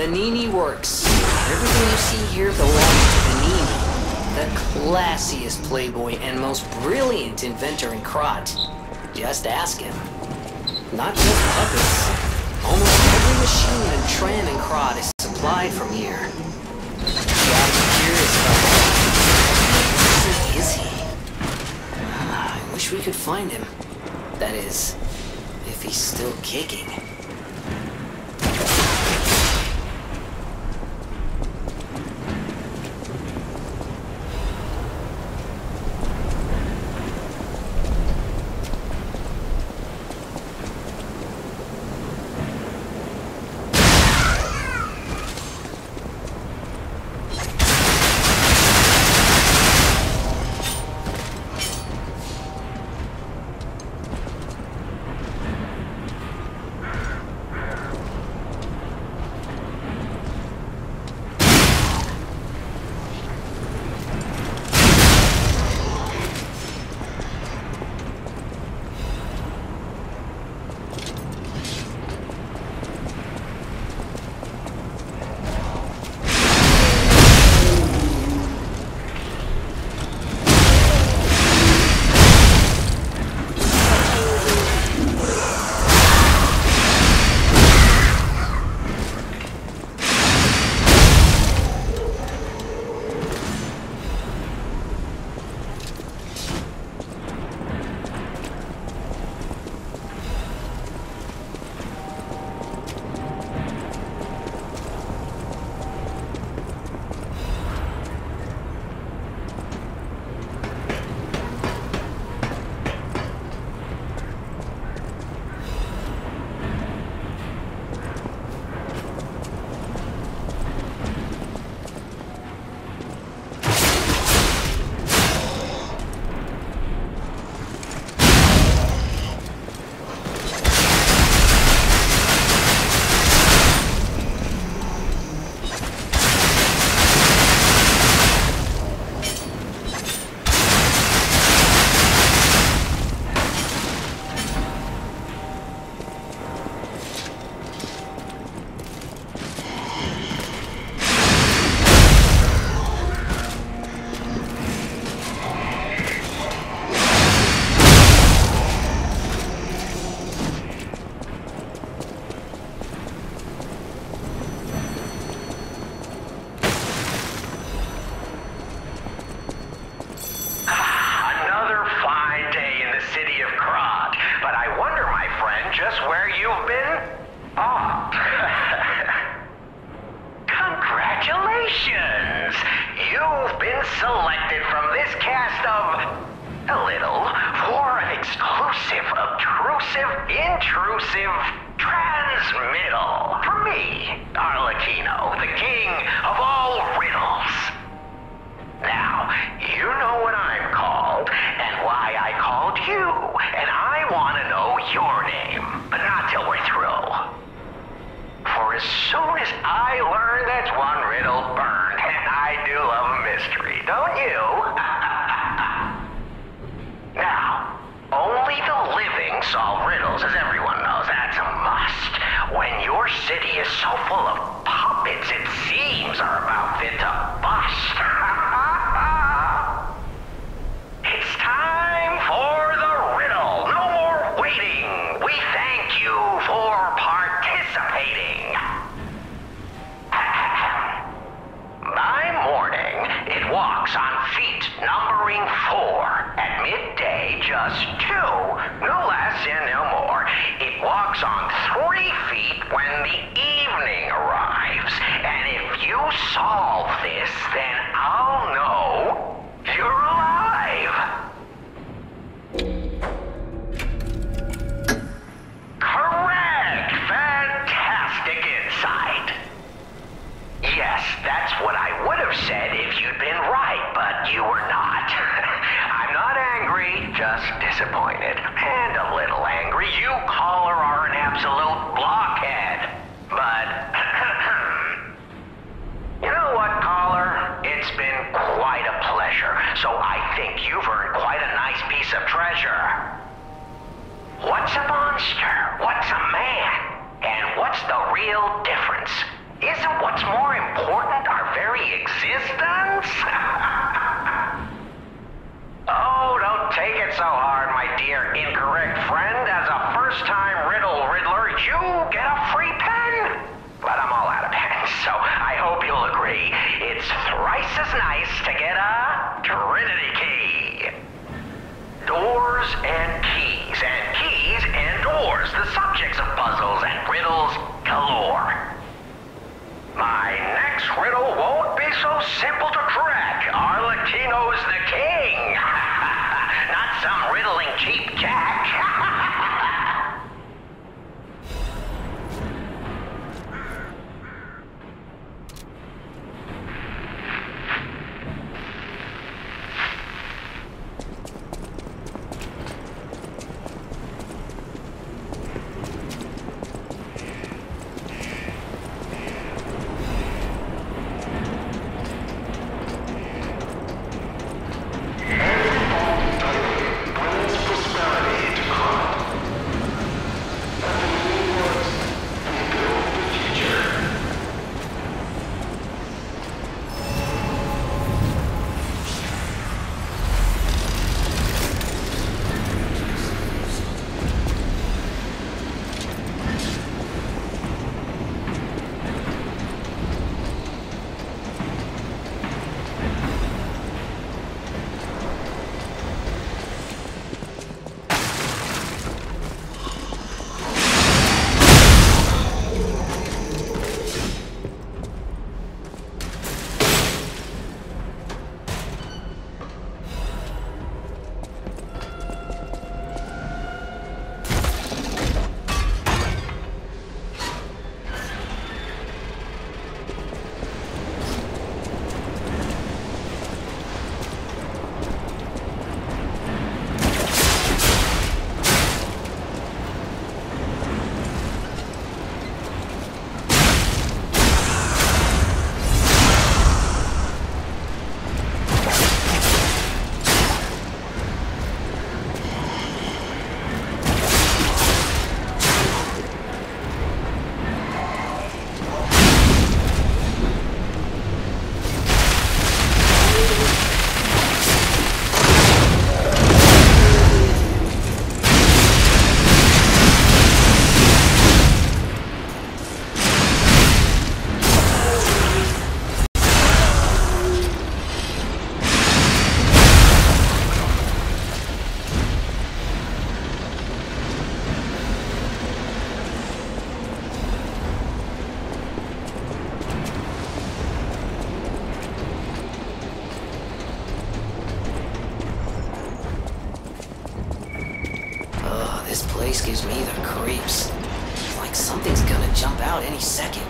Panini Works. Everything you see here belongs to Panini, the classiest playboy and most brilliant inventor in Krot. Just ask him. Not just puppets. Almost every machine and tram in Krot is supplied from here. Gotta be curious about what is he? I wish we could find him. That is, if he's still kicking. What's a monster? What's a man? And what's the real difference? Isn't what's more important our very existence? Oh, don't take it so hard, my dear incorrect friend. As a first-time riddle riddler, you get a free pen. But I'm all out of pens, so I hope you'll agree. It's thrice as nice to get a Trinity key. Doors and keys and doors, the subjects of puzzles and riddles galore. My next riddle won't be so simple to crack. Arlecchino's the king. Not some riddling cheap jack. This place gives me the creeps. Like something's gonna jump out any second.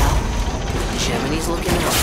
Al, Gemini's looking at us.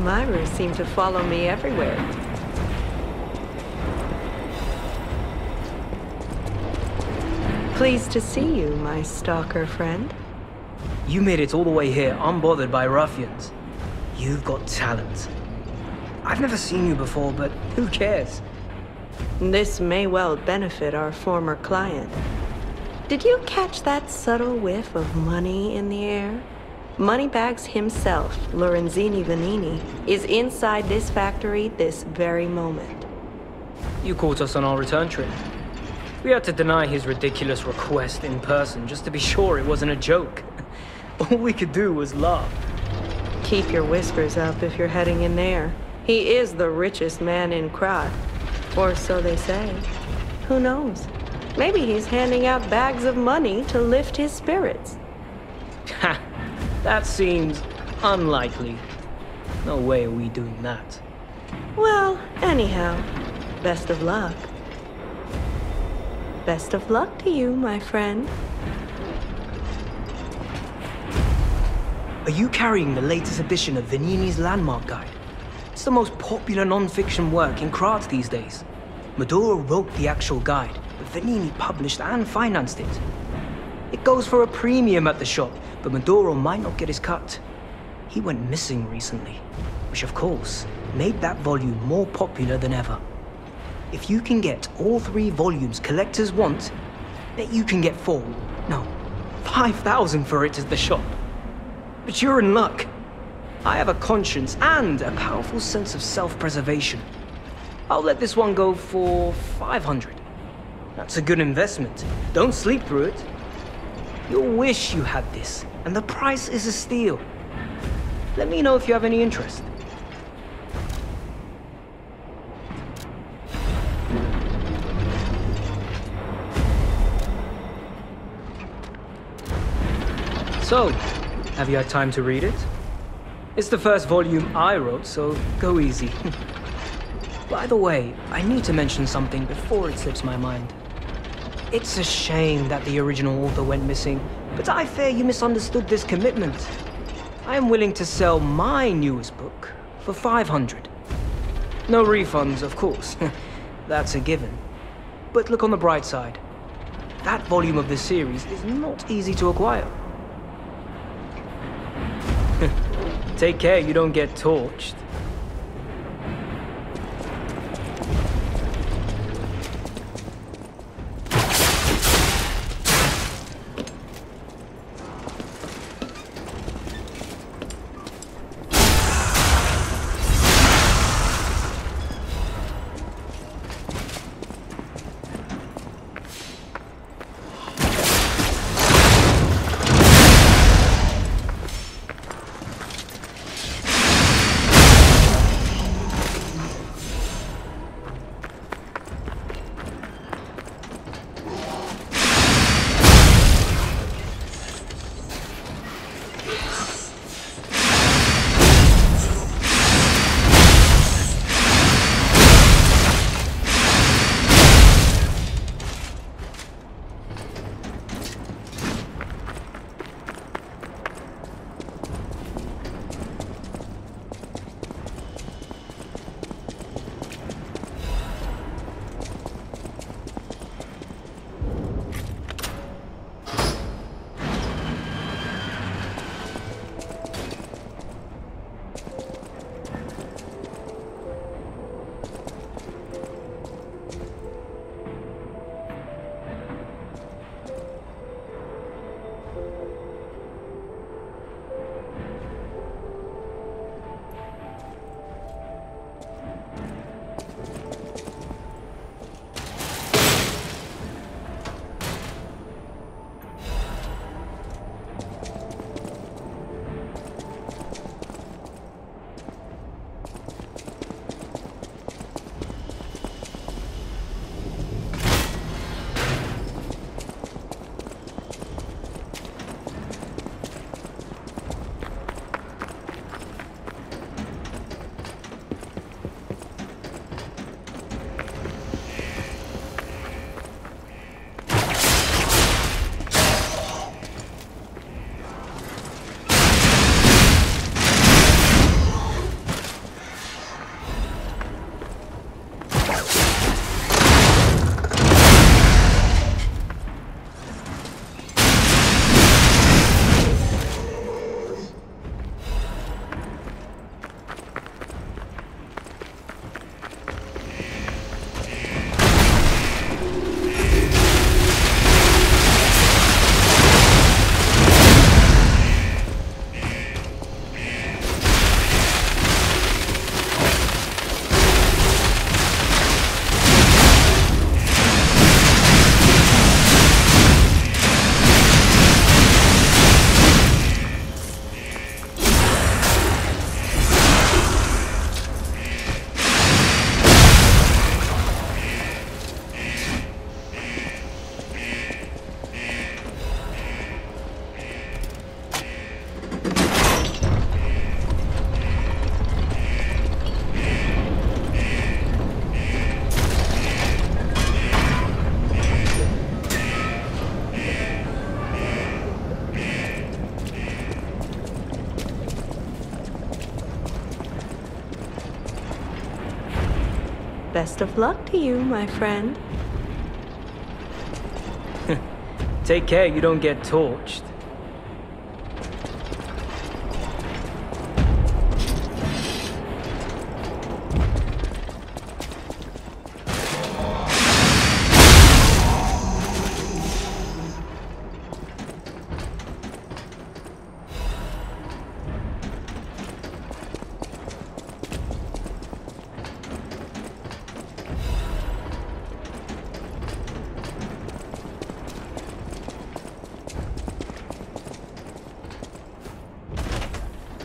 admirers seem to follow me everywhere. Pleased to see you, my stalker friend. You made it all the way here unbothered by ruffians. You've got talent. I've never seen you before, but who cares? This may well benefit our former client. Did you catch that subtle whiff of money in the air? Moneybags himself, Lorenzini Vanini, is inside this factory this very moment. You caught us on our return trip. We had to deny his ridiculous request in person just to be sure it wasn't a joke. All we could do was laugh. Keep your whiskers up if you're heading in there. He is the richest man in Krat. Or so they say. Who knows? Maybe he's handing out bags of money to lift his spirits. Ha! That seems unlikely. No way are we doing that. Well, anyhow, best of luck. Best of luck to you, my friend. Are you carrying the latest edition of Vanini's Landmark Guide? It's the most popular non-fiction work in Krat these days. Maduro wrote the actual guide, but Vanini published and financed it. It goes for a premium at the shop, but Maduro might not get his cut. He went missing recently, which of course made that volume more popular than ever. If you can get all 3 volumes collectors want, then you can get 5,000 for it at the shop. But you're in luck. I have a conscience and a powerful sense of self-preservation. I'll let this one go for 500. That's a good investment. Don't sleep through it. You'll wish you had this, and the price is a steal. Let me know if you have any interest. So, have you had time to read it? It's the first volume I wrote, so go easy. By the way, I need to mention something before it slips my mind. It's a shame that the original author went missing, but I fear you misunderstood this commitment. I am willing to sell my newest book for 500. No refunds, of course. That's a given. But look on the bright side. That volume of the series is not easy to acquire. Take care you don't get torched. Best of luck to you, my friend. Take care you don't get torched.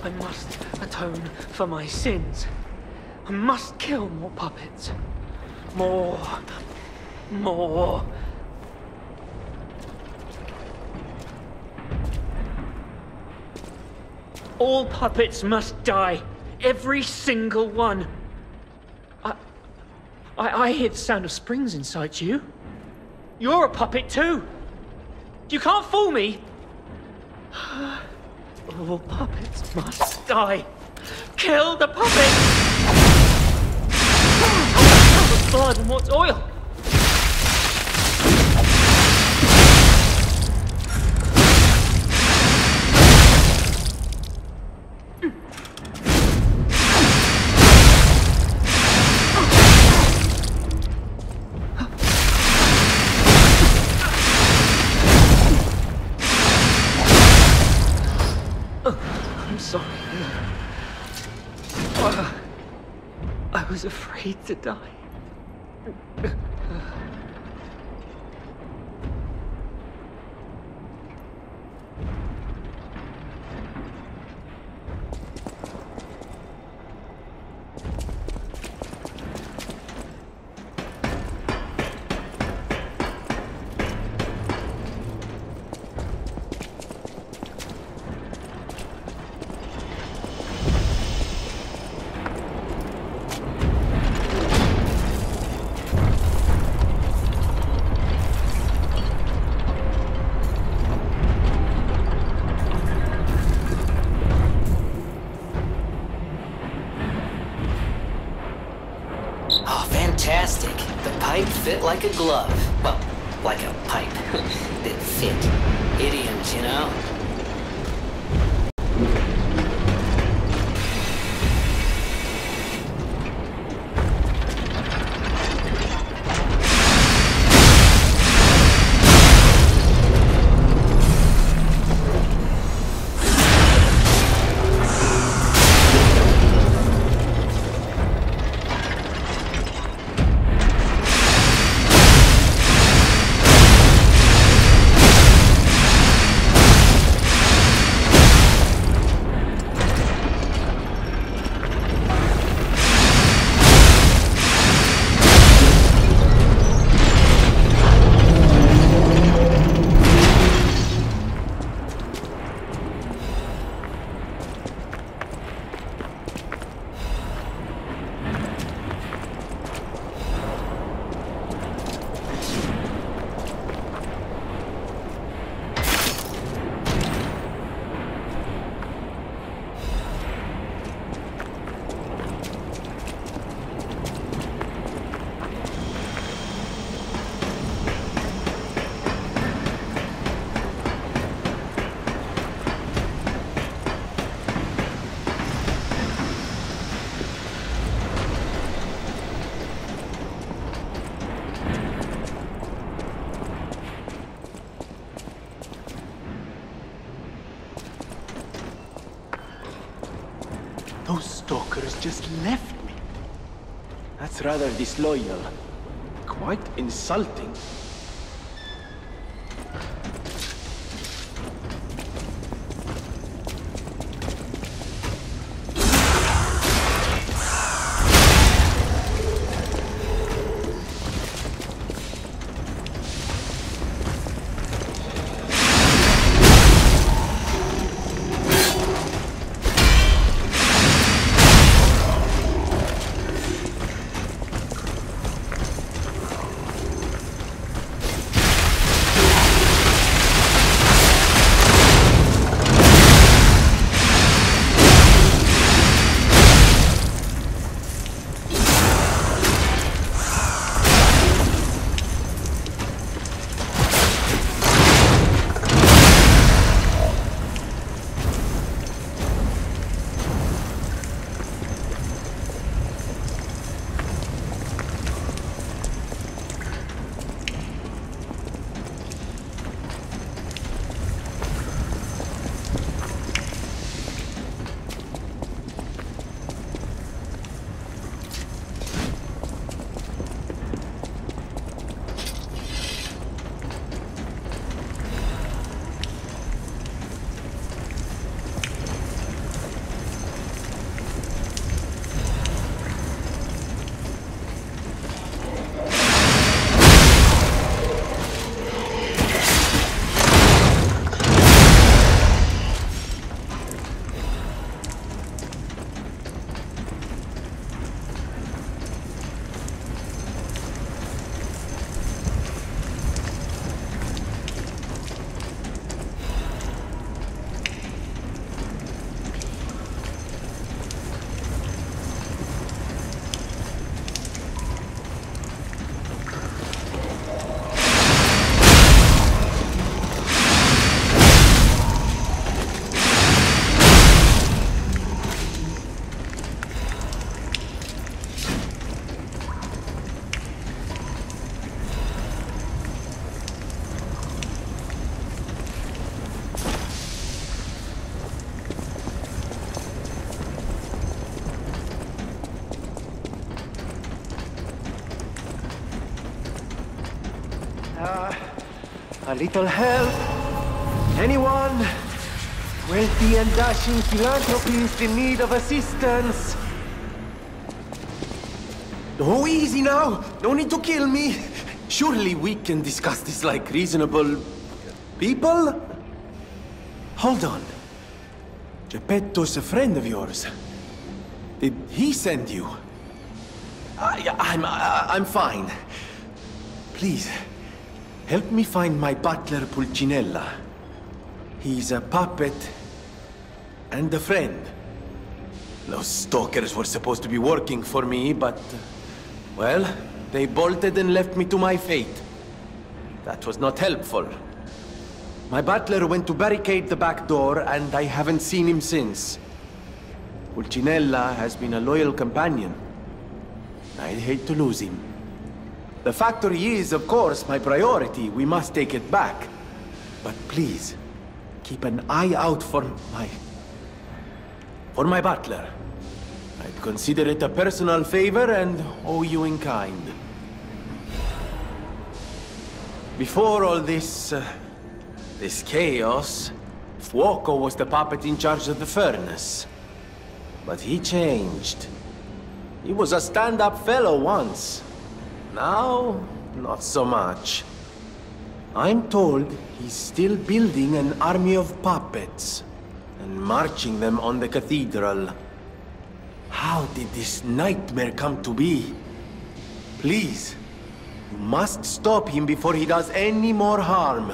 I must atone for my sins. I must kill more puppets. More. All puppets must die. Every single one. I hear the sound of springs inside you. You're a puppet too. You can't fool me. All puppets must die. Kill the puppet! What's blood and what's oil? I'm sorry. I was afraid to die. Fantastic. The pipe fit like a glove. Well, like a pipe that fit. Idioms, you know? Those stalkers just left me. That's rather disloyal. Quite insulting. little help? Anyone? Wealthy and dashing philanthropist in need of assistance? Oh, easy now! No need to kill me! Surely we can discuss this like reasonable... people? Hold on. Geppetto's a friend of yours. Did he send you? I'm fine. Please, help me find my butler Pulcinella. He's a puppet and a friend. Those stalkers were supposed to be working for me, but... well, they bolted and left me to my fate. That was not helpful. My butler went to barricade the back door, and I haven't seen him since. Pulcinella has been a loyal companion. I'd hate to lose him. The factory is, of course, my priority. We must take it back. But please, keep an eye out for my butler. I'd consider it a personal favor and owe you in kind. Before all this chaos, Fuoco was the puppet in charge of the furnace. But he changed. He was a stand-up fellow once. Now, not so much. I'm told he's still building an army of puppets and marching them on the cathedral. How did this nightmare come to be? Please, you must stop him before he does any more harm.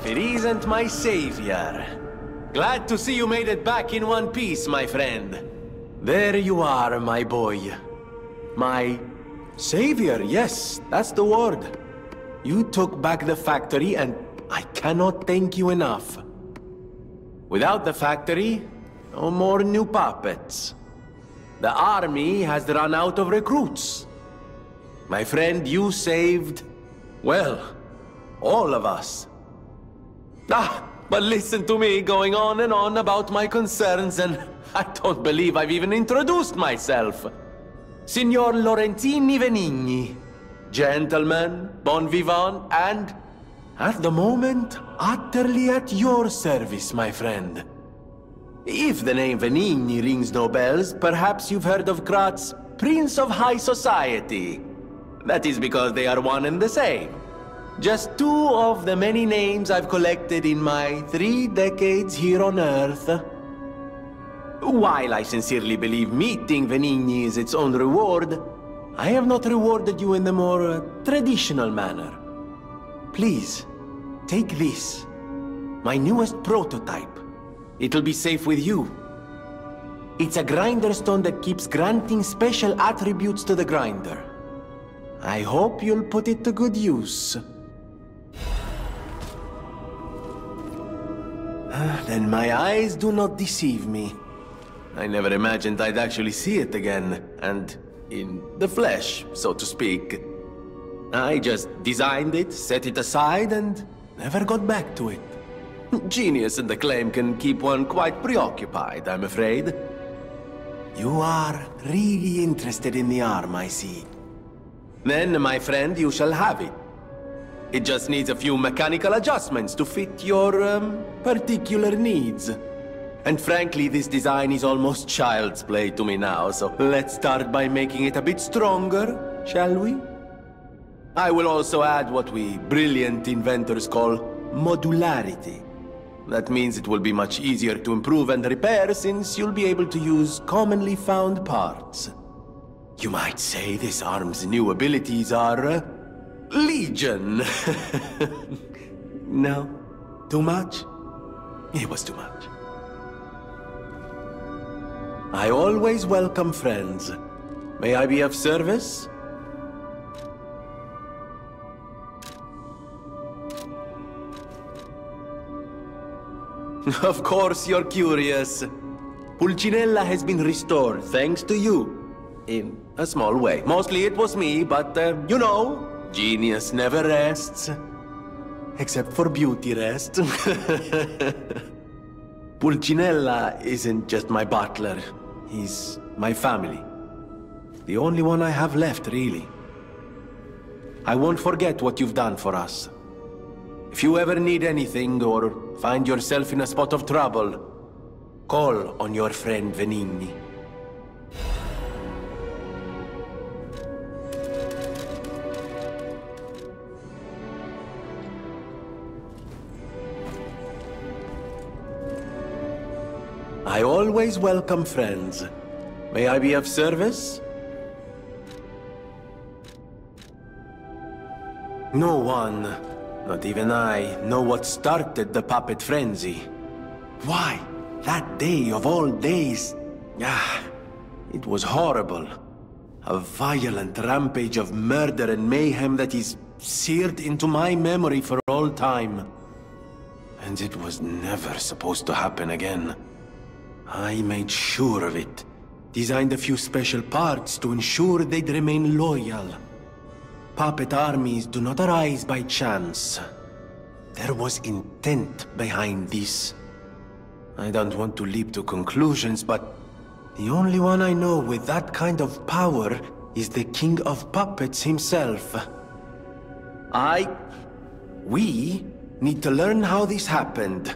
It isn't my savior. Glad to see you made it back in one piece, my friend. There you are, my boy. My savior, yes, that's the word. You took back the factory, and I cannot thank you enough. Without the factory, no more new puppets. The army has run out of recruits. My friend, you saved, well, all of us. But listen to me going on and on about my concerns, and I don't believe I've even introduced myself. Signor Lorenzini Venigni, gentlemen, bon vivant, and at the moment, utterly at your service, my friend. If the name Venigni rings no bells, perhaps you've heard of Krat's Prince of High Society. That is because they are one and the same. Just two of the many names I've collected in my 3 decades here on Earth. While I sincerely believe meeting Venigni is its own reward, I have not rewarded you in the more traditional manner. Please, take this. My newest prototype. It'll be safe with you. It's a grinder stone that keeps granting special attributes to the grinder. I hope you'll put it to good use. Then my eyes do not deceive me. I never imagined I'd actually see it again, and in the flesh, so to speak. I just designed it, set it aside, and never got back to it. Genius and acclaim can keep one quite preoccupied, I'm afraid. You are really interested in the arm, I see. Then, my friend, you shall have it. It just needs a few mechanical adjustments to fit your, particular needs. And frankly, this design is almost child's play to me now, so let's start by making it a bit stronger, shall we? I will also add what we brilliant inventors call modularity. That means it will be much easier to improve and repair since you'll be able to use commonly found parts. You might say this arm's new abilities are, legion. No? Too much? It was too much. I always welcome friends. May I be of service? Of course you're curious. Pulcinella has been restored thanks to you. In a small way. Mostly it was me, but, you know, genius never rests. Except for beauty rest. Pulcinella isn't just my butler. He's my family. The only one I have left, really. I won't forget what you've done for us. If you ever need anything or find yourself in a spot of trouble, call on your friend Venigni. I always welcome friends. May I be of service? No one, not even I, know what started the puppet frenzy. Why, that day of all days, it was horrible. A violent rampage of murder and mayhem that is seared into my memory for all time. And it was never supposed to happen again. I made sure of it. Designed a few special parts to ensure they'd remain loyal. Puppet armies do not arise by chance. There was intent behind this. I don't want to leap to conclusions, but the only one I know with that kind of power is the King of Puppets himself. We need to learn how this happened.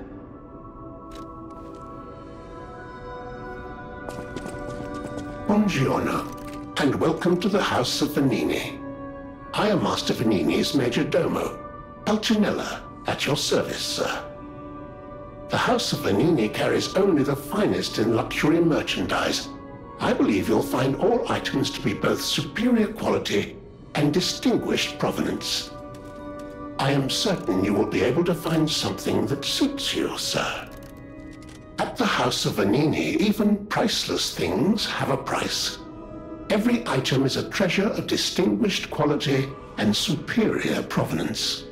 Buongiorno, and welcome to the House of Venigni. I am Master Venigni's Major Domo, Pulcinella, at your service, sir. The House of Venigni carries only the finest in luxury merchandise. I believe you'll find all items to be both superior quality and distinguished provenance. I am certain you will be able to find something that suits you, sir. At the House of Venigni, even priceless things have a price. Every item is a treasure of distinguished quality and superior provenance.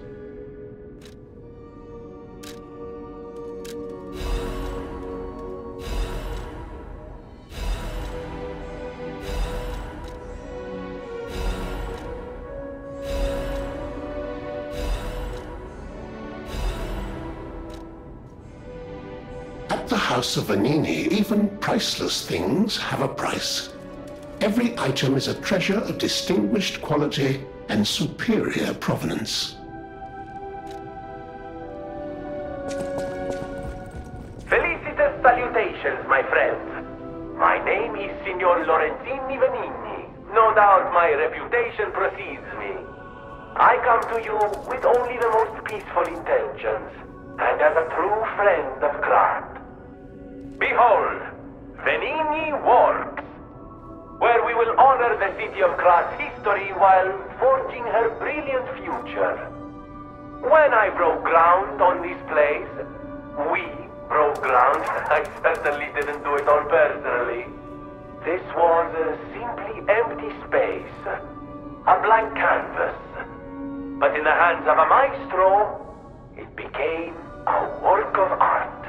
At the House of Venigni, even priceless things have a price. Every item is a treasure of distinguished quality and superior provenance. Felicitous salutations, my friends. My name is Signor Lorenzini Vanini. No doubt my reputation precedes me. I come to you with only the most peaceful intentions, and as a true friend of Krat. Behold, Vanini Works, where we will honor the city of Krat's history while forging her brilliant future. When I broke ground on this place, we broke ground. I certainly didn't do it all personally. This was a simply empty space, a blank canvas. But in the hands of a maestro, it became a work of art.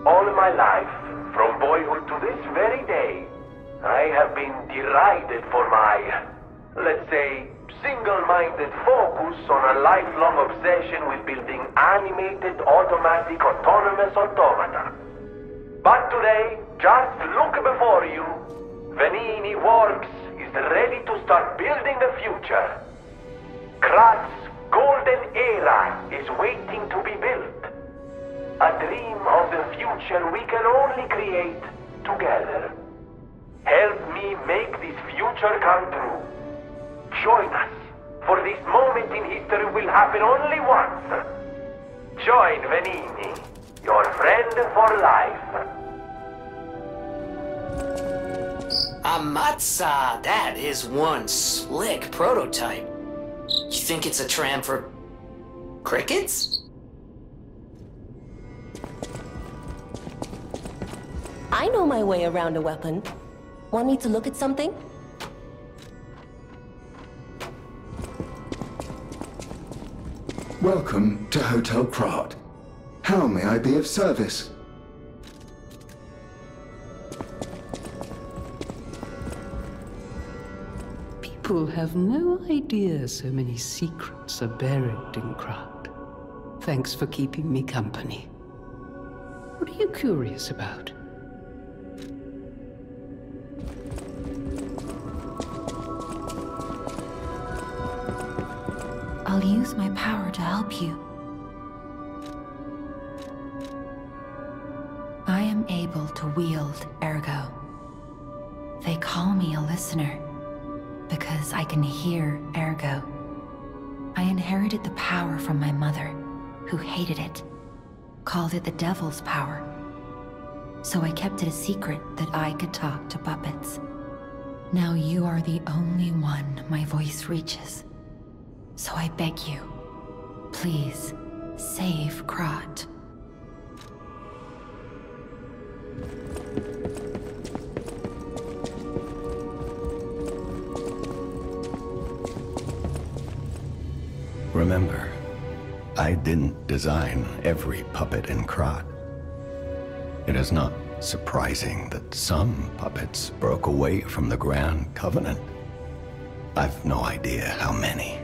All my life, from boyhood to this very day, I have been derided for my, let's say, single-minded focus on a lifelong obsession with building animated, automatic, autonomous automata. But today, just look before you. Vanini Works is ready to start building the future. Krat's golden era is waiting to be built. A dream of the future we can only create together. Help me make this future come true. Join us, for this moment in history will happen only once. Join Vanini, your friend for life. Amatsa, that is one slick prototype. You think it's a tram for crickets? I know my way around a weapon. Want me to look at something? Welcome to Hotel Krat. How may I be of service? People have no idea so many secrets are buried in Krat. Thanks for keeping me company. What are you curious about? I'll use my power to help you. I am able to wield Ergo. They call me a listener because I can hear Ergo. I inherited the power from my mother, who hated it, called it the devil's power. So I kept it a secret that I could talk to puppets. Now you are the only one my voice reaches. So I beg you, please, save Krat. Remember, I didn't design every puppet in Krat. It is not surprising that some puppets broke away from the Grand Covenant. I've no idea how many.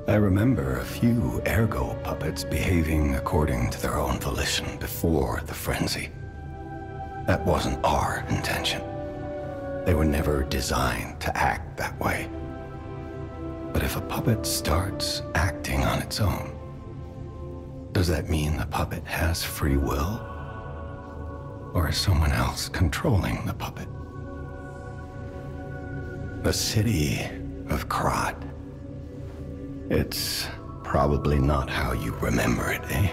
I remember a few Ergo puppets behaving according to their own volition before the frenzy. That wasn't our intention. They were never designed to act that way. But if a puppet starts acting on its own, does that mean the puppet has free will? Or is someone else controlling the puppet? The city of Krat. It's probably not how you remember it, eh?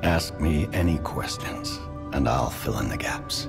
Ask me any questions, and I'll fill in the gaps.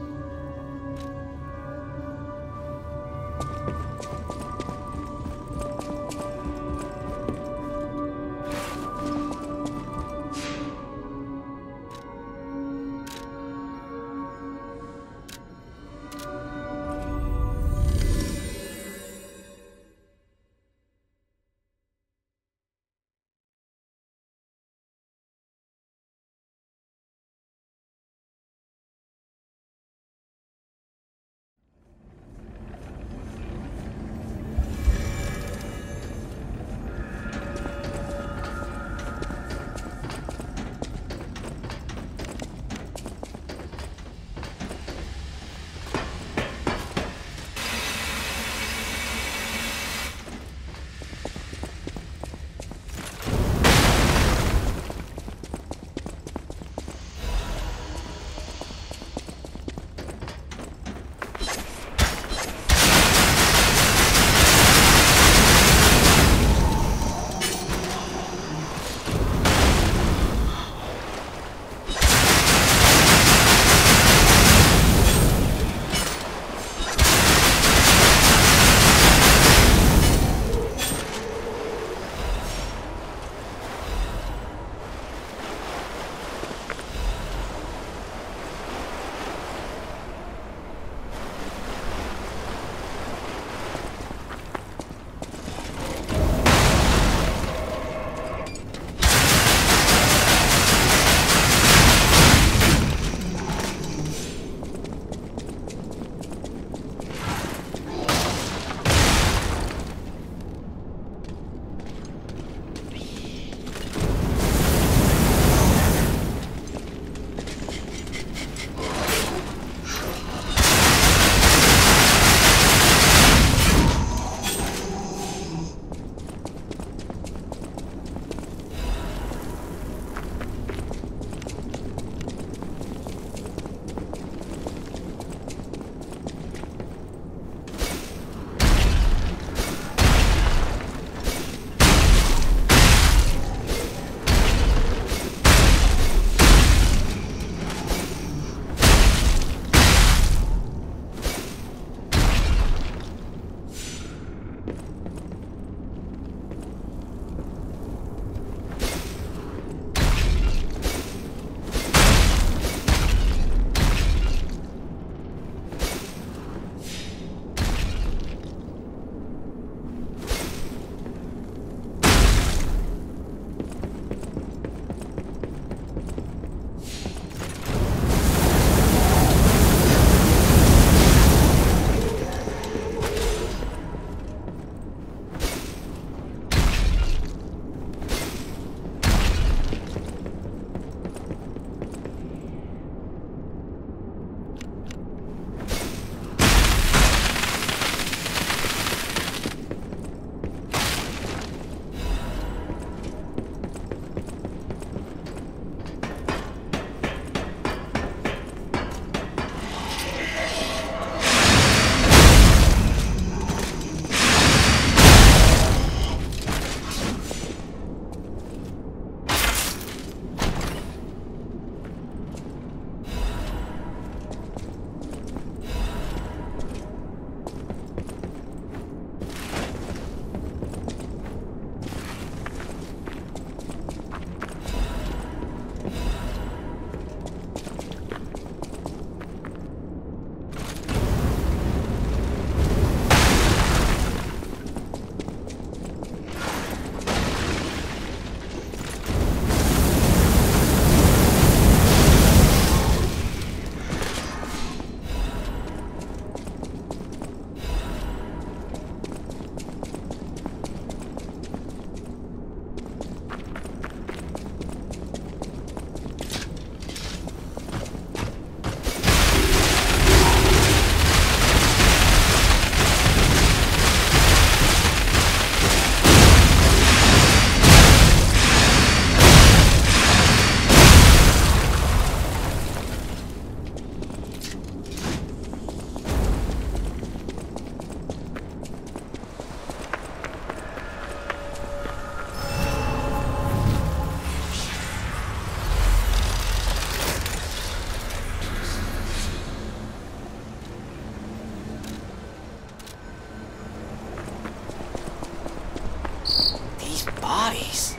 bodies.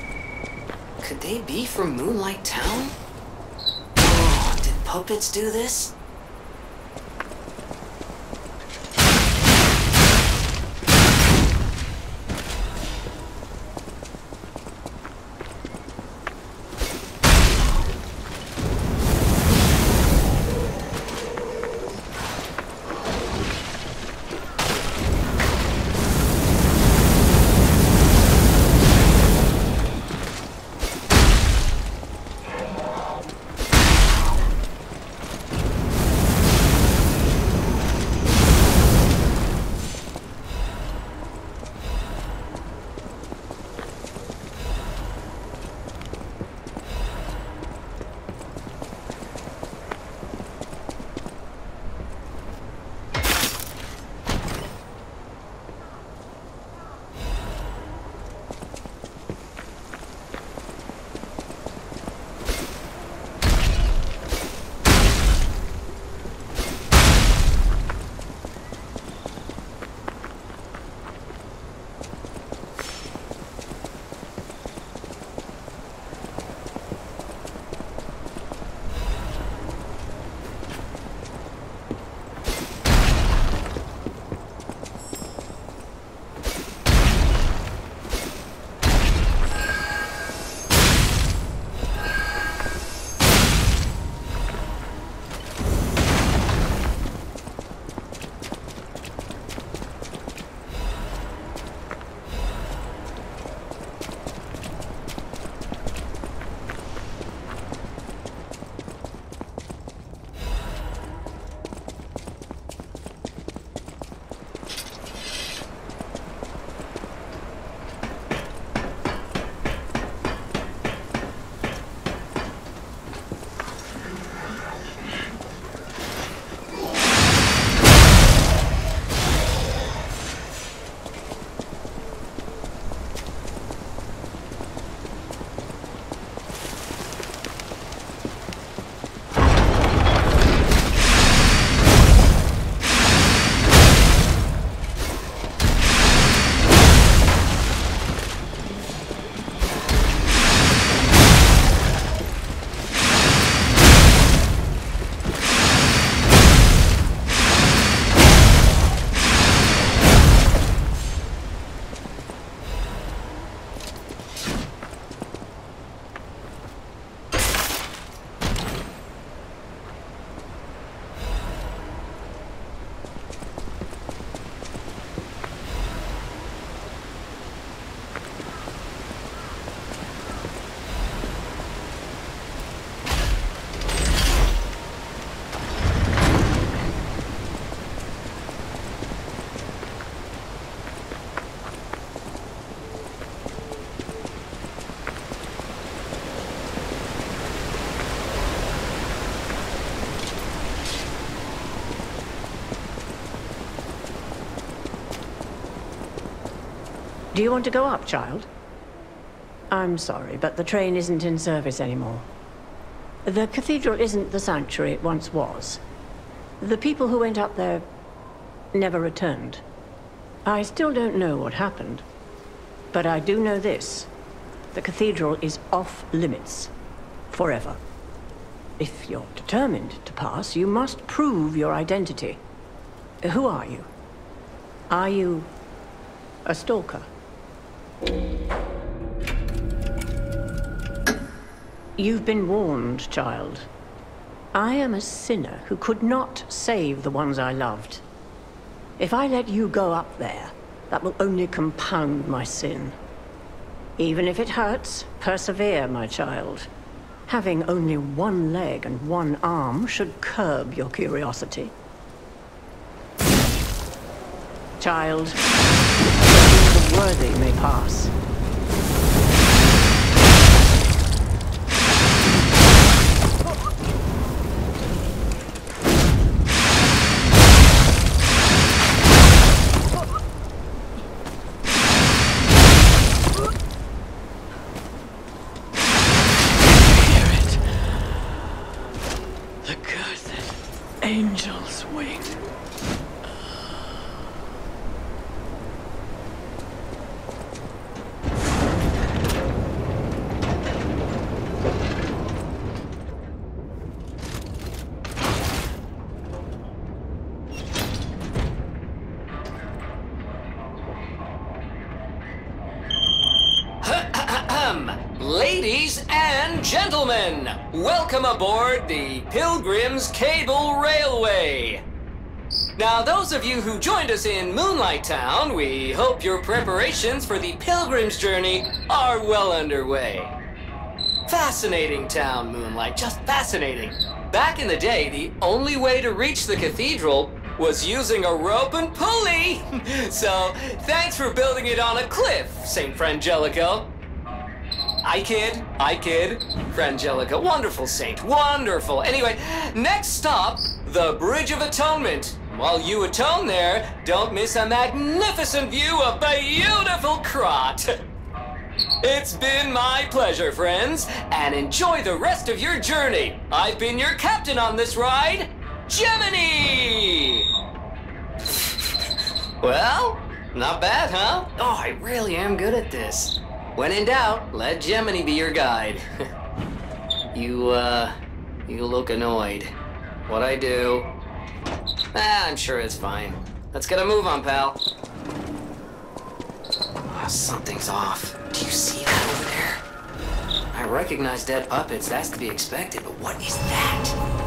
Could they be from Moonlight Town? Oh, did puppets do this? Do you want to go up, child? I'm sorry, but the train isn't in service anymore. The cathedral isn't the sanctuary it once was. The people who went up there never returned. I still don't know what happened, but I do know this. The cathedral is off limits. Forever. If you're determined to pass, you must prove your identity. Who are you? Are you a stalker? You've been warned, child. I am a sinner who could not save the ones I loved. If I let you go up there, that will only compound my sin. Even if it hurts, persevere, my child. Having only one leg and one arm should curb your curiosity. Child, the worthy may pass. Angel's wing. Ladies and gentlemen, welcome aboard the Pilgrim's Cable Railway. Now, those of you who joined us in Moonlight Town, we hope your preparations for the Pilgrim's journey are well underway. Fascinating town, Moonlight, just fascinating. Back in the day, the only way to reach the cathedral was using a rope and pulley. So, thanks for building it on a cliff, St. Frangelico. I kid. Frangelico, wonderful saint, wonderful. Anyway, next stop, the Bridge of Atonement. While you atone there, don't miss a magnificent view of beautiful Krat. It's been my pleasure, friends, and enjoy the rest of your journey. I've been your captain on this ride, Gemini! Well, not bad, huh? Oh, I really am good at this. When in doubt, let Gemini be your guide. You look annoyed. What'd I do? I'm sure it's fine. Let's get a move on, pal. Oh, something's off. Do you see that over there? I recognize dead puppets, that's to be expected, but what is that?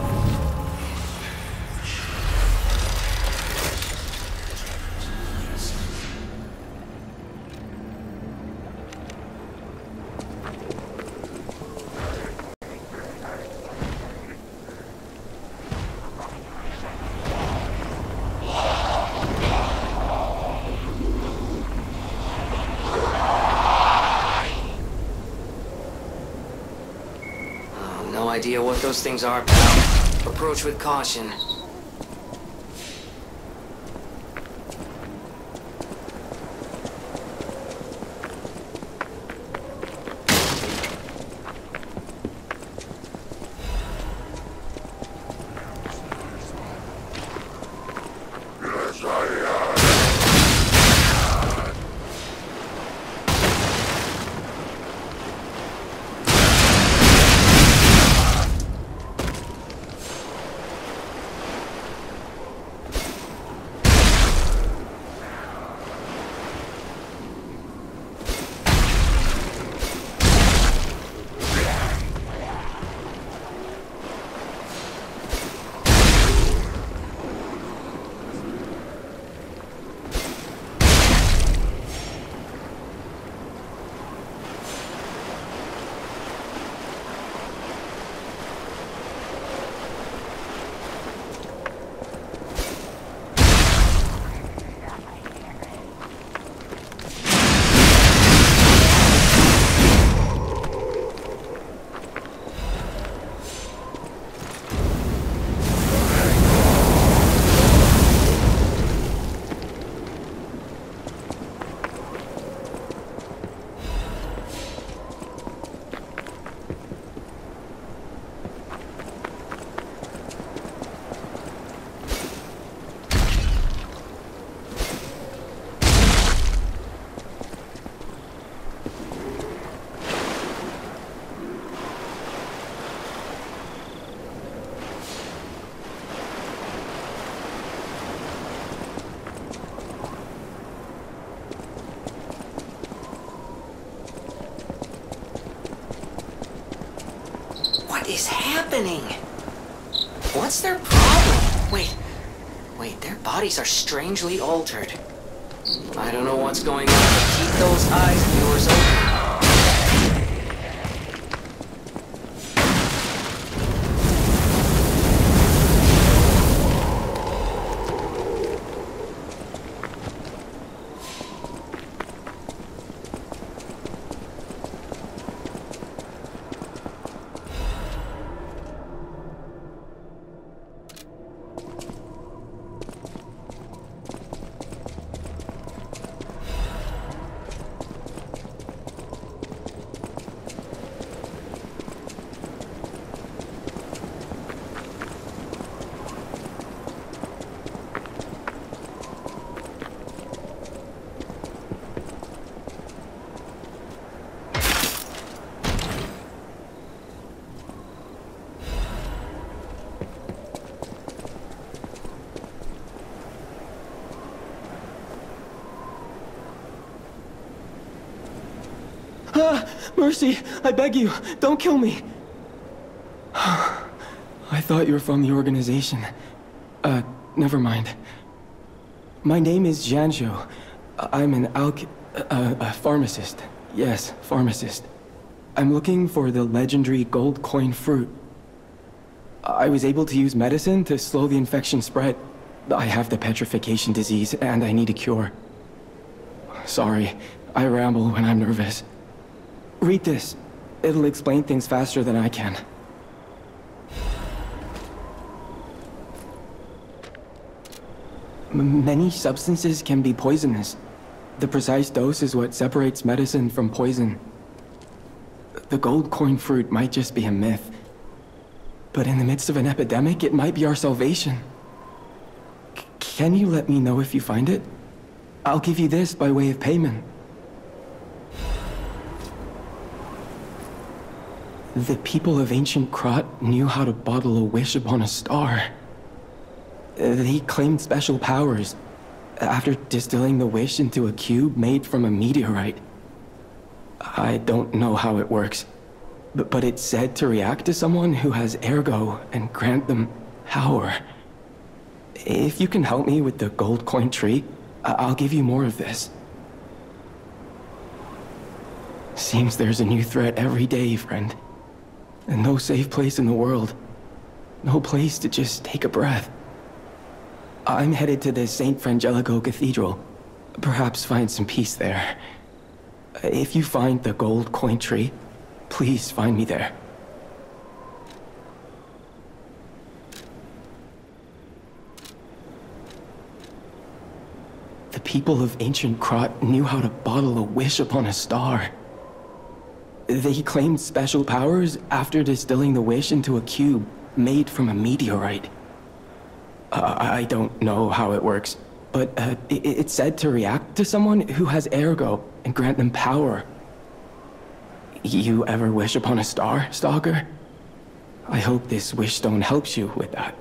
No idea what those things are, pal. Approach with caution. What is happening? What's their problem? Wait, their bodies are strangely altered. I don't know what's going on, but keep those eyes of yours open. Mercy! I beg you, don't kill me! I thought you were from the organization. Never mind. My name is Janjo. I'm an pharmacist. Yes, pharmacist. I'm looking for the legendary gold coin fruit. I was able to use medicine to slow the infection spread. I have the petrification disease, and I need a cure. Sorry, I ramble when I'm nervous. Read this. It'll explain things faster than I can. Many substances can be poisonous. The precise dose is what separates medicine from poison. The gold coin fruit might just be a myth. But in the midst of an epidemic, it might be our salvation. Can you let me know if you find it? I'll give you this by way of payment. The people of ancient Krat knew how to bottle a wish upon a star. They claimed special powers after distilling the wish into a cube made from a meteorite. I don't know how it works, but it's said to react to someone who has ergo and grant them power. If you can help me with the gold coin tree, I'll give you more of this. Seems there's a new threat every day, friend. And no safe place in the world. No place to just take a breath. I'm headed to the St. Frangelico Cathedral. Perhaps find some peace there. If you find the gold coin tree, please find me there. The people of ancient Krat knew how to bottle a wish upon a star. They claimed special powers after distilling the wish into a cube made from a meteorite. I don't know how it works, but it's said to react to someone who has ergo and grant them power. You ever wish upon a star, Stalker? I hope this wish stone helps you with that.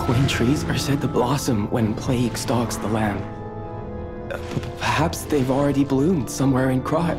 Coin trees are said to blossom when plague stalks the land. Perhaps they've already bloomed somewhere in Krat.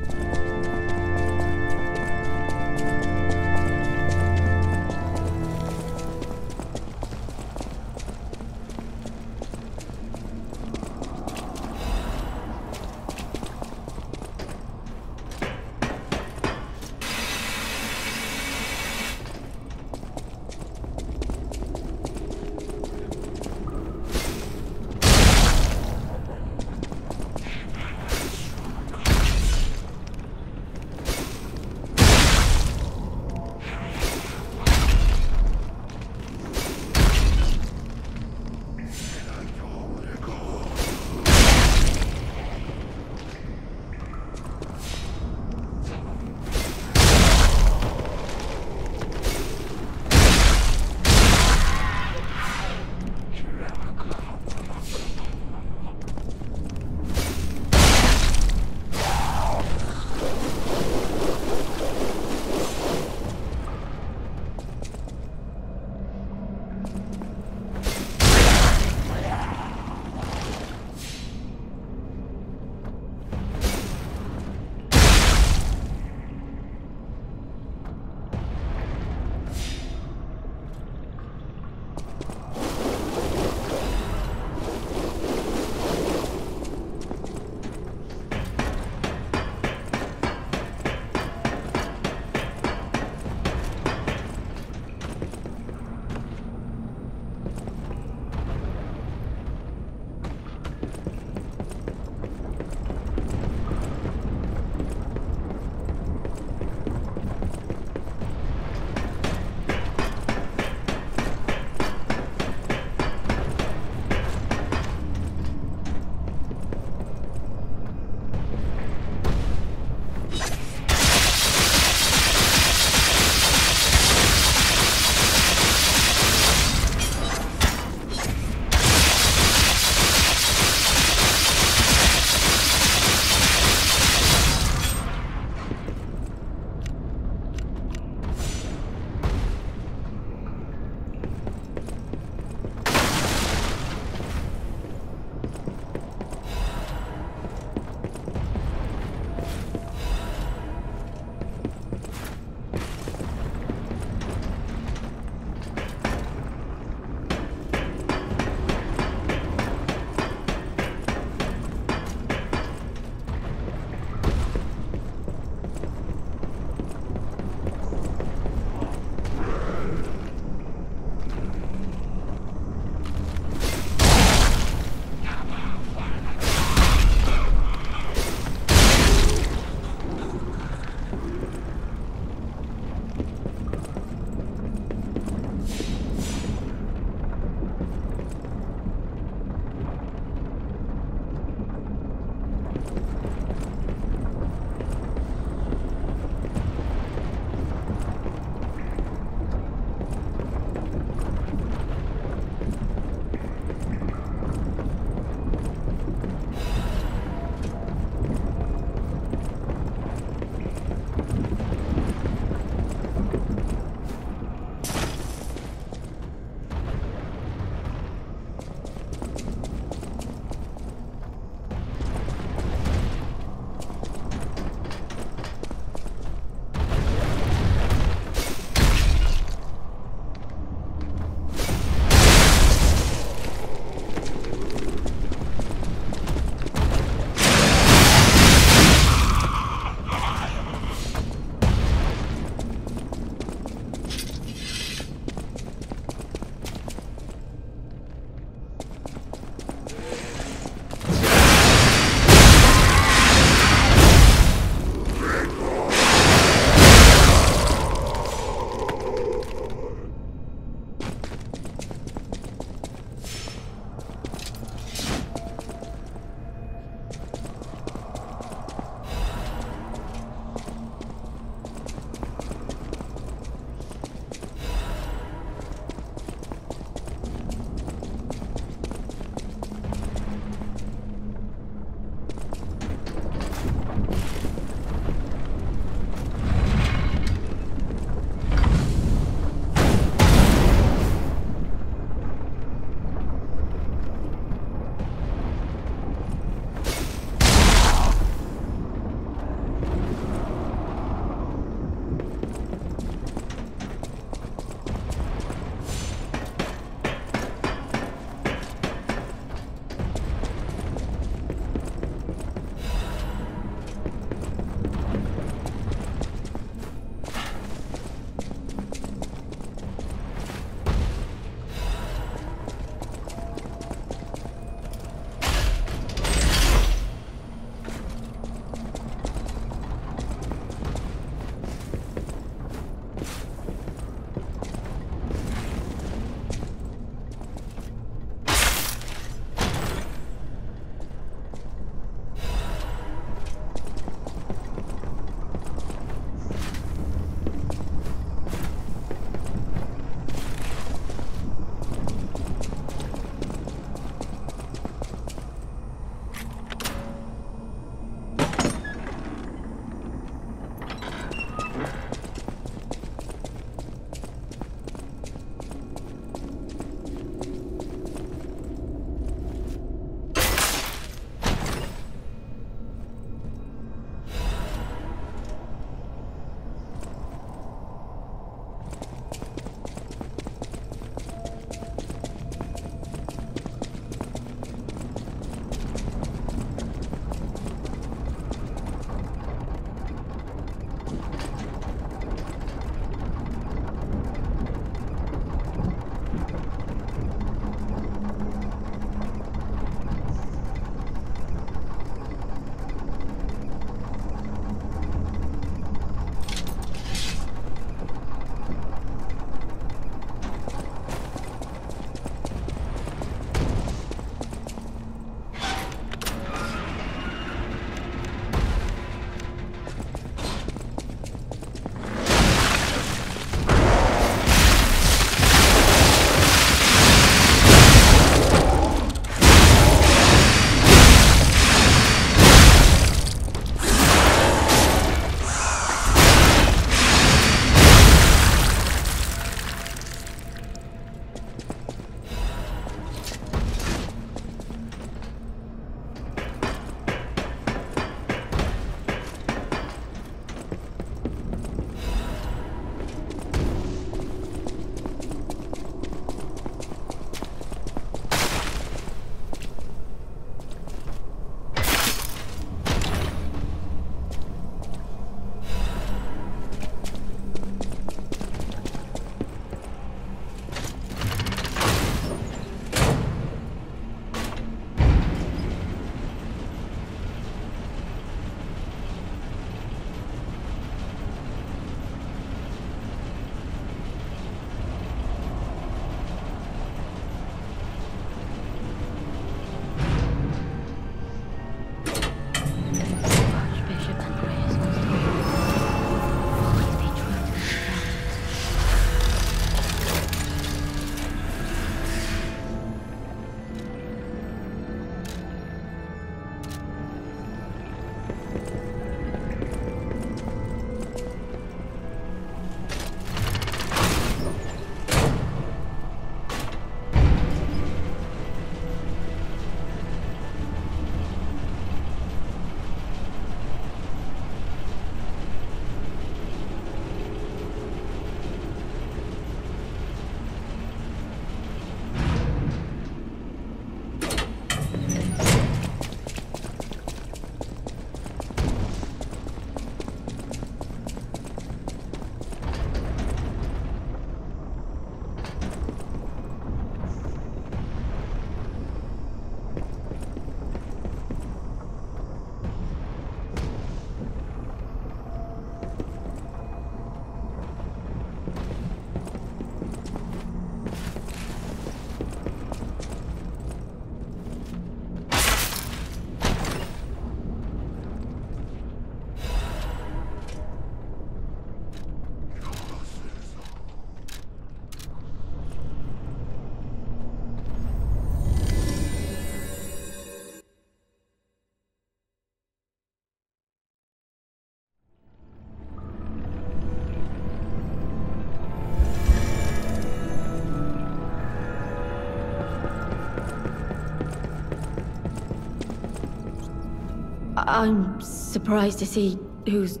I'm surprised to see who's,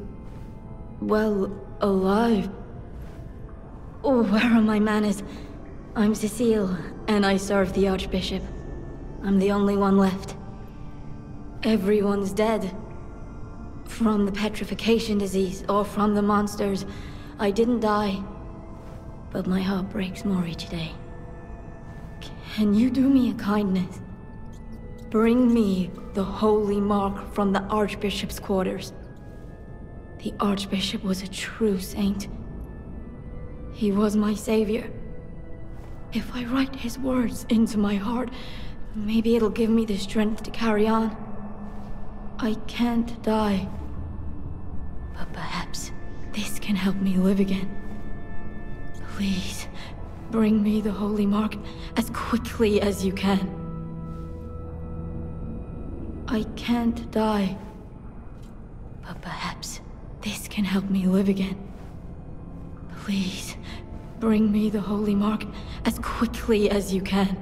well, alive. Oh, where are my manners? I'm Cecile, and I serve the Archbishop. I'm the only one left. Everyone's dead. From the petrification disease, or from the monsters. I didn't die. But my heart breaks more each day. Can you do me a kindness? Bring me the holy mark from the Archbishop's quarters. The Archbishop was a true saint. He was my savior. If I write his words into my heart, maybe it'll give me the strength to carry on. I can't die. But perhaps this can help me live again. Please, bring me the holy mark as quickly as you can. I can't die. But perhaps this can help me live again. Please, bring me the holy mark as quickly as you can.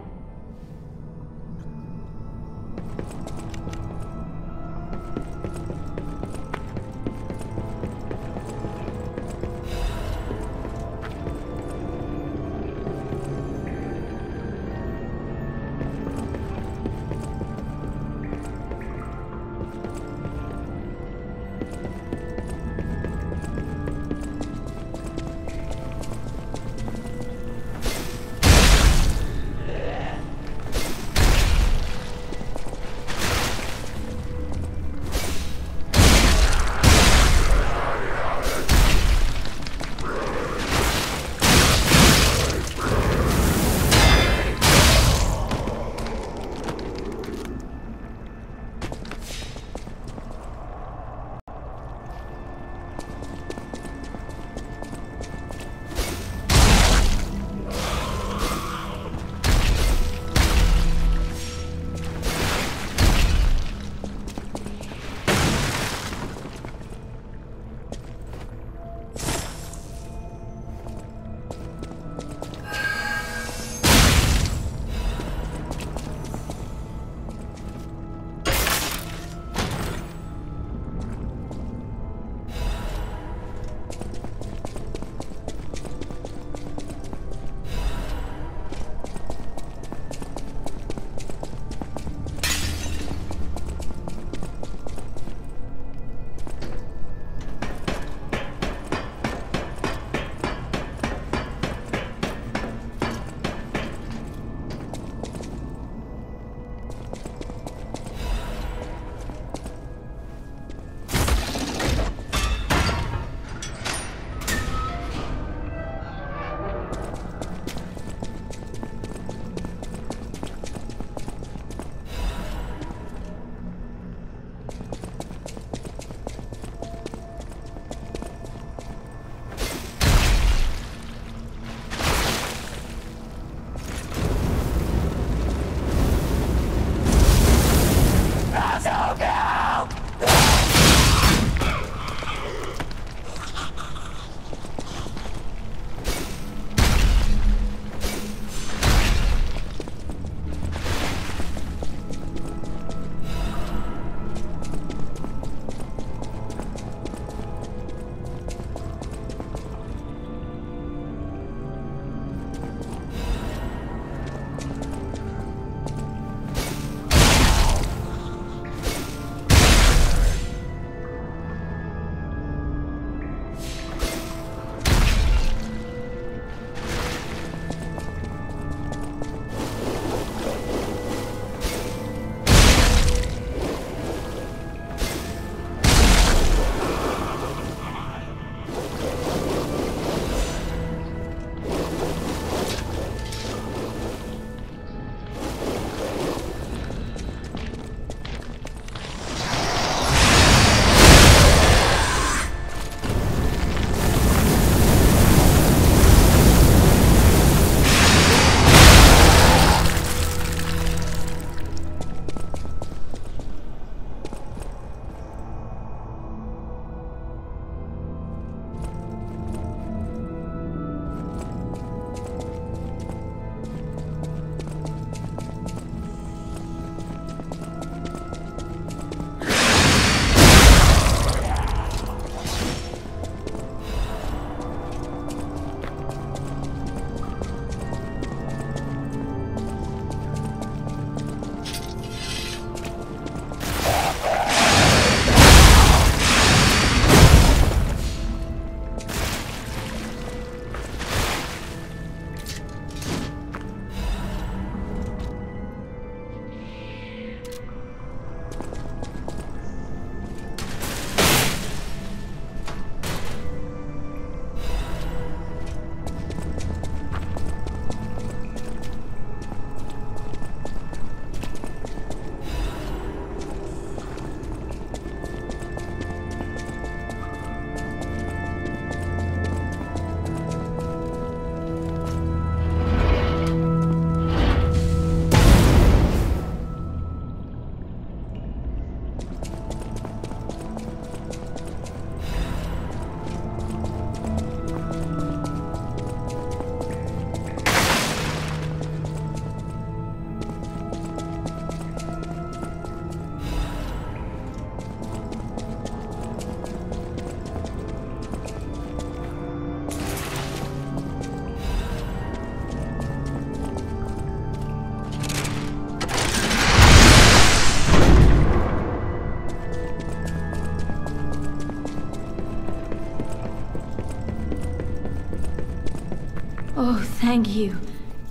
Oh, thank you.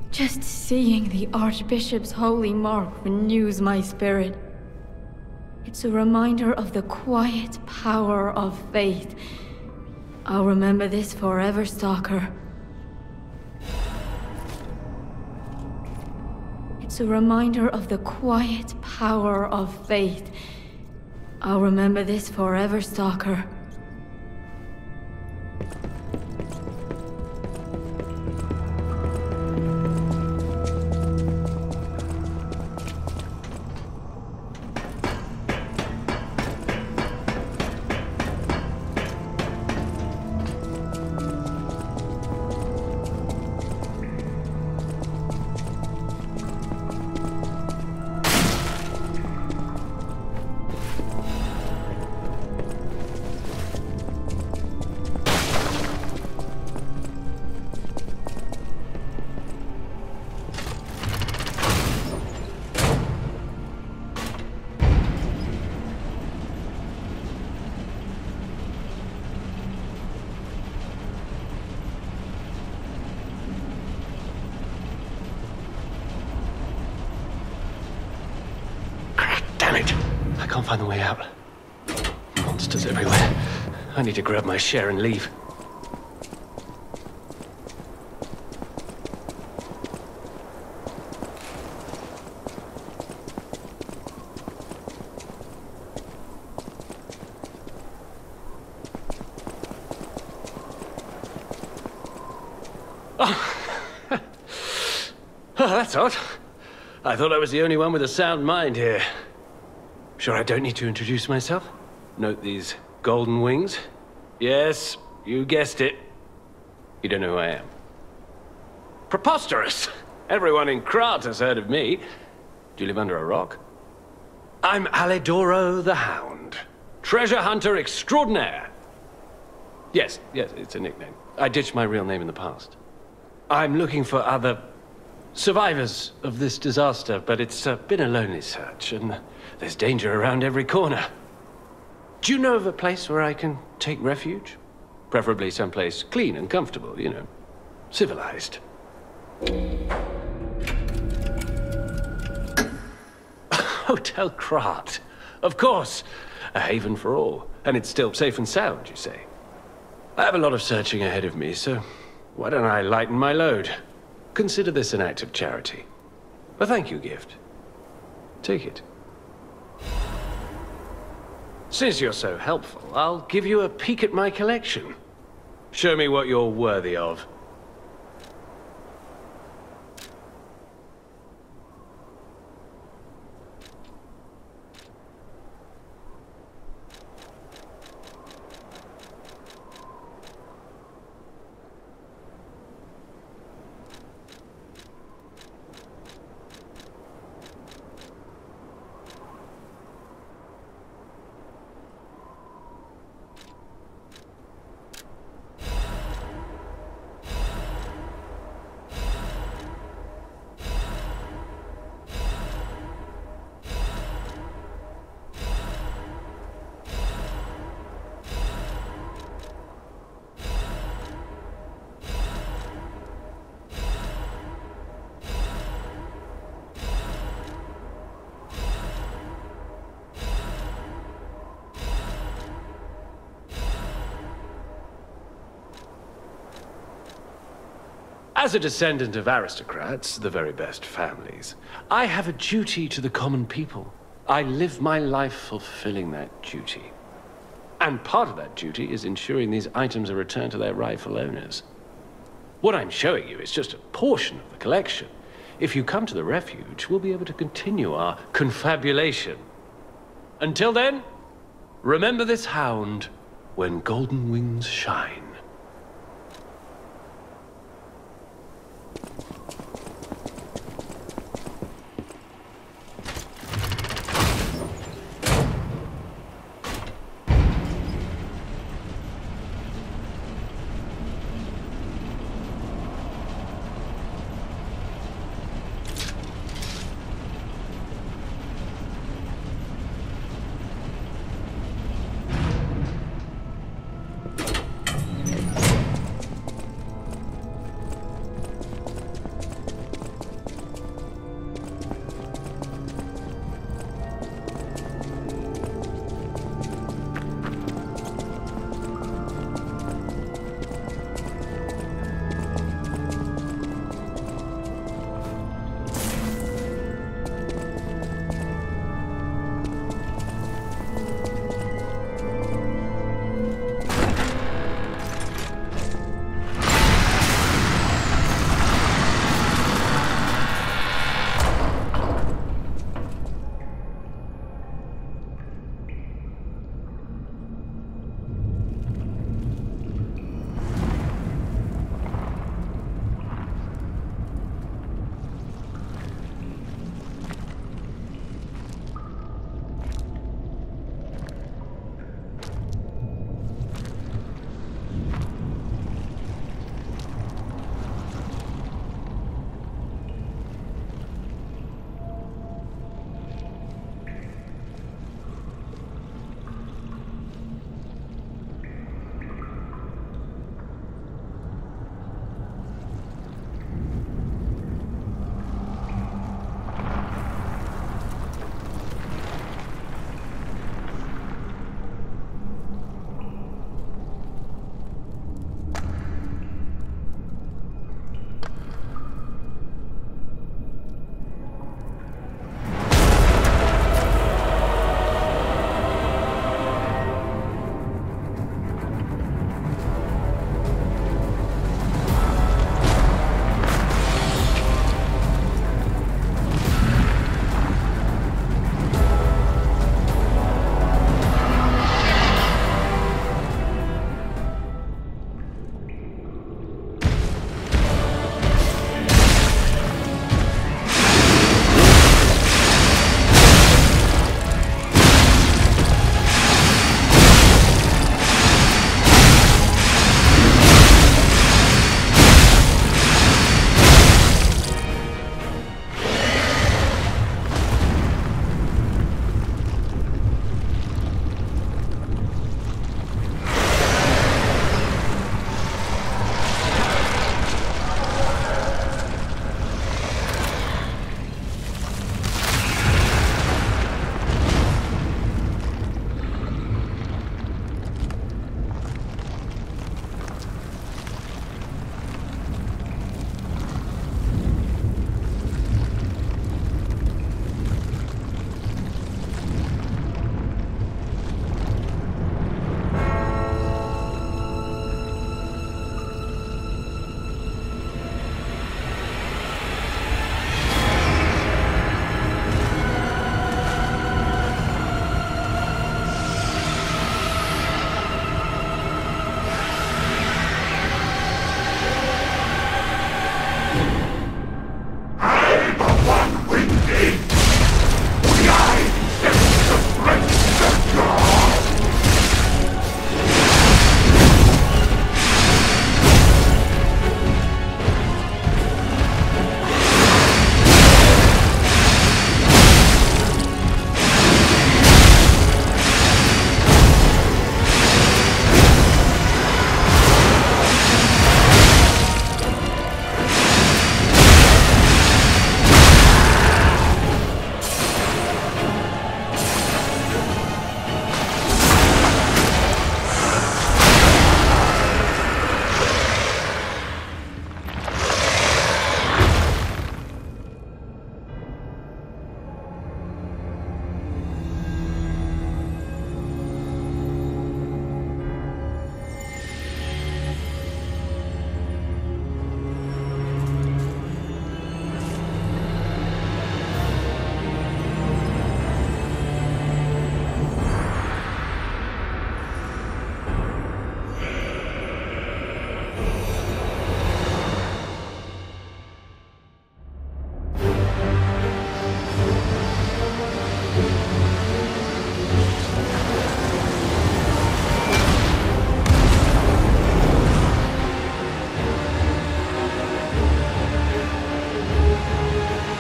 Just seeing the Archbishop's holy mark renews my spirit. It's a reminder of the quiet power of faith. I'll remember this forever, Stalker. It's a reminder of the quiet power of faith. I'll remember this forever, Stalker. I can't find the way out. Monsters everywhere. I need to grab my share and leave. Oh, that's odd. I thought I was the only one with a sound mind here. Sure I don't need to introduce myself? Note these golden wings? Yes, you guessed it. You don't know who I am. Preposterous! Everyone in Krat has heard of me. Do you live under a rock? I'm Alidoro the Hound. Treasure hunter extraordinaire. Yes, it's a nickname. I ditched my real name in the past. I'm looking for other survivors of this disaster, but it's been a lonely search, and there's danger around every corner. Do you know of a place where I can take refuge? Preferably someplace clean and comfortable, you know, civilized. Hotel Krat. Of course, a haven for all, and it's still safe and sound, you say. I have a lot of searching ahead of me, so why don't I lighten my load? Consider this an act of charity. A thank you gift. Take it. Since you're so helpful, I'll give you a peek at my collection. Show me what you're worthy of. As a descendant of aristocrats, the very best families, I have a duty to the common people. I live my life fulfilling that duty. And part of that duty is ensuring these items are returned to their rightful owners. What I'm showing you is just a portion of the collection. If you come to the refuge, we'll be able to continue our confabulation. Until then, remember this hound when golden wings shine.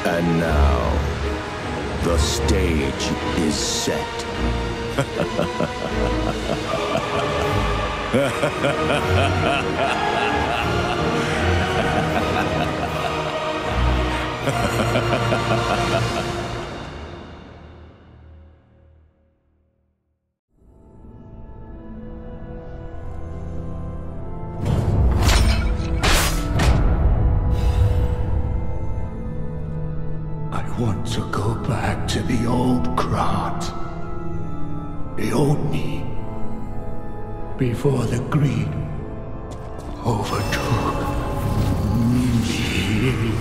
And now, the stage is set. I want to go back to the old Krat. The old me. Before the greed overtook me.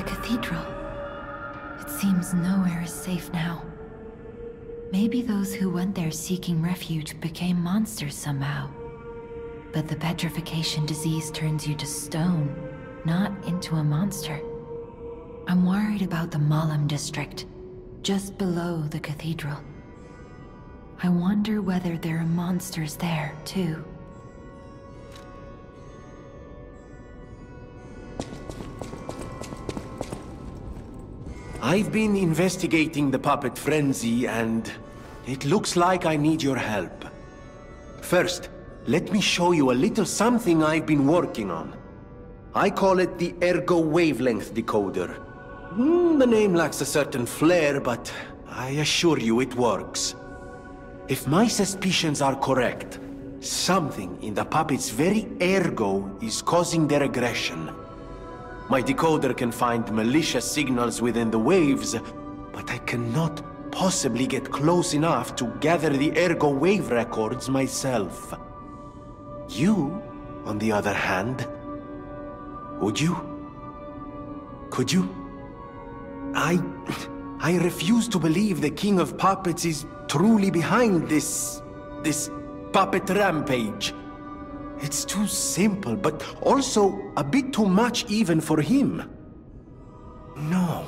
Cathedral. It seems nowhere is safe now. Maybe those who went there seeking refuge became monsters somehow. But the petrification disease turns you to stone, not into a monster. I'm worried about the Malam district, just below the cathedral. I wonder whether there are monsters there, too. I've been investigating the puppet frenzy, and it looks like I need your help. First, let me show you a little something I've been working on. I call it the Ergo Wavelength Decoder. The name lacks a certain flair, but I assure you it works. If my suspicions are correct, something in the puppet's very ergo is causing their aggression. My decoder can find malicious signals within the waves, but I cannot possibly get close enough to gather the ergo wave records myself. You, on the other hand, would you? Could you? I refuse to believe the King of Puppets is truly behind this puppet rampage. It's too simple, but also a bit too much even for him. No.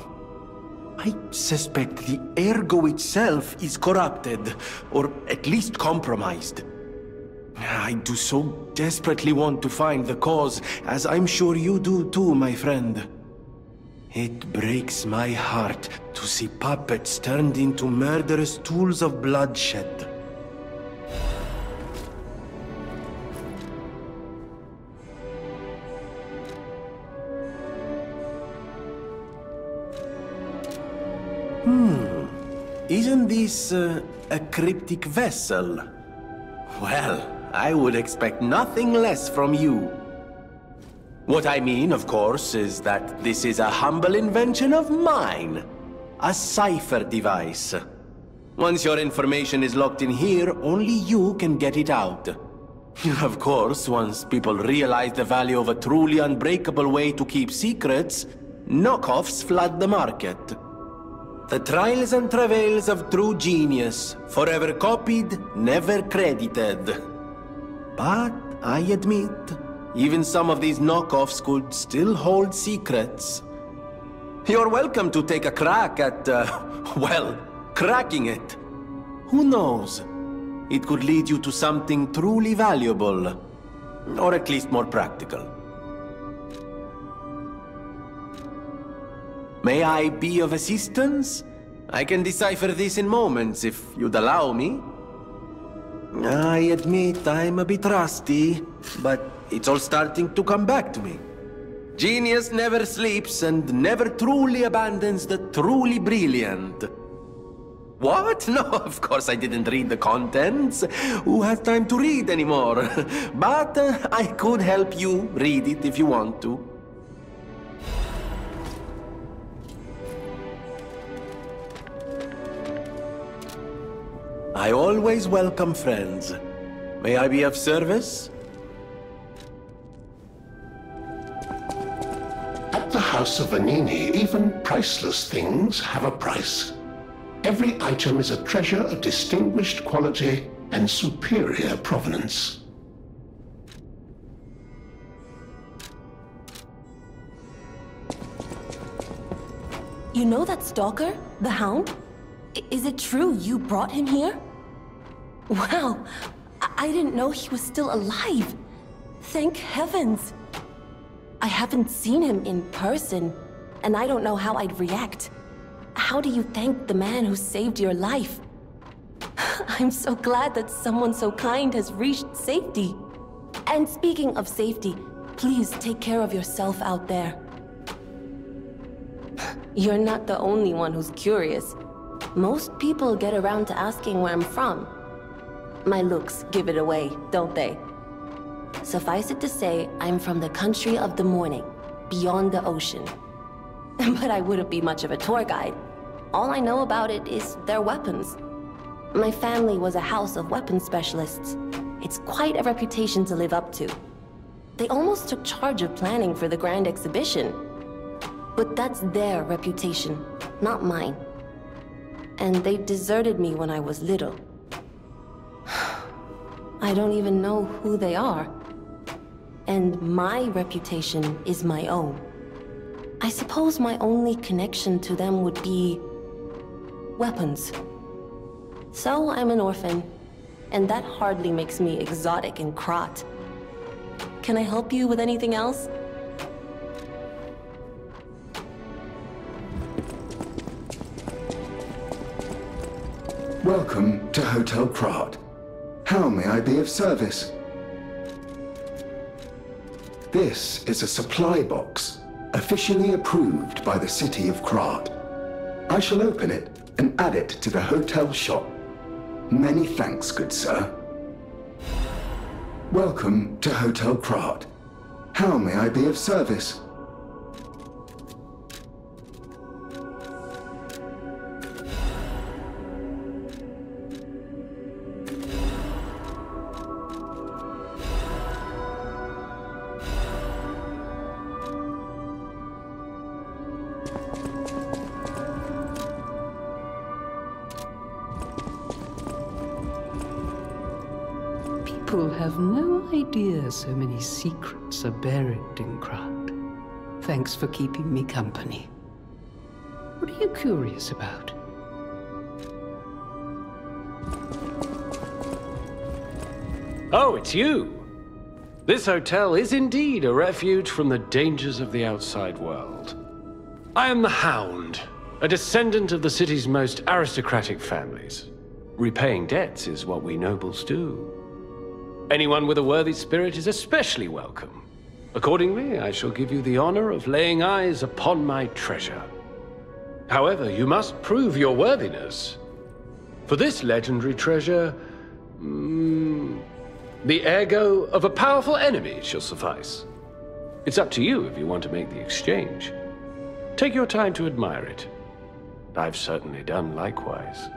I suspect the ergo itself is corrupted, or at least compromised. I do so desperately want to find the cause, as I'm sure you do too, my friend. It breaks my heart to see puppets turned into murderous tools of bloodshed. Isn't this a cryptic vessel? Well, I would expect nothing less from you. What I mean, of course, is that this is a humble invention of mine. A cipher device. Once your information is locked in here, only you can get it out. Of course, once people realize the value of a truly unbreakable way to keep secrets, knockoffs flood the market. The trials and travails of true genius, forever copied, never credited. But I admit, even some of these knockoffs could still hold secrets. You're welcome to take a crack at, well, cracking it. Who knows? It could lead you to something truly valuable. Or at least more practical. May I be of assistance? I can decipher this in moments, if you'd allow me. I admit I'm a bit rusty, but it's all starting to come back to me. Genius never sleeps and never truly abandons the truly brilliant. What? No, of course I didn't read the contents. Who has time to read anymore? But I could help you read it if you want to. I always welcome friends. May I be of service? At the House of Vanini, even priceless things have a price. Every item is a treasure of distinguished quality and superior provenance. You know that stalker? The Hound? Is it true you brought him here? Wow, I didn't know he was still alive. Thank heavens. I haven't seen him in person, and I don't know how I'd react. How do you thank the man who saved your life? I'm so glad that someone so kind has reached safety. And speaking of safety, please take care of yourself out there. You're not the only one who's curious. Most people get around to asking where I'm from. My looks give it away, don't they? Suffice it to say, I'm from the country of the morning, beyond the ocean. But I wouldn't be much of a tour guide. All I know about it is their weapons. My family was a house of weapons specialists. It's quite a reputation to live up to. They almost took charge of planning for the grand exhibition. But that's their reputation, not mine. And they deserted me when I was little. I don't even know who they are. And my reputation is my own. I suppose my only connection to them would be weapons. So I'm an orphan, and that hardly makes me exotic in Krat. Can I help you with anything else? Welcome to Hotel Krat. How may I be of service? This is a supply box, officially approved by the city of Krat. I shall open it and add it to the hotel shop. Many thanks, good sir. Welcome to Hotel Krat. How may I be of service? People have no idea so many secrets are buried in Krat. Thanks for keeping me company. What are you curious about? Oh, it's you! This hotel is indeed a refuge from the dangers of the outside world. I am the Hound, a descendant of the city's most aristocratic families. Repaying debts is what we nobles do. Anyone with a worthy spirit is especially welcome. Accordingly, I shall give you the honor of laying eyes upon my treasure. However, you must prove your worthiness. For this legendary treasure, the ergo of a powerful enemy shall suffice. It's up to you if you want to make the exchange. Take your time to admire it. I've certainly done likewise.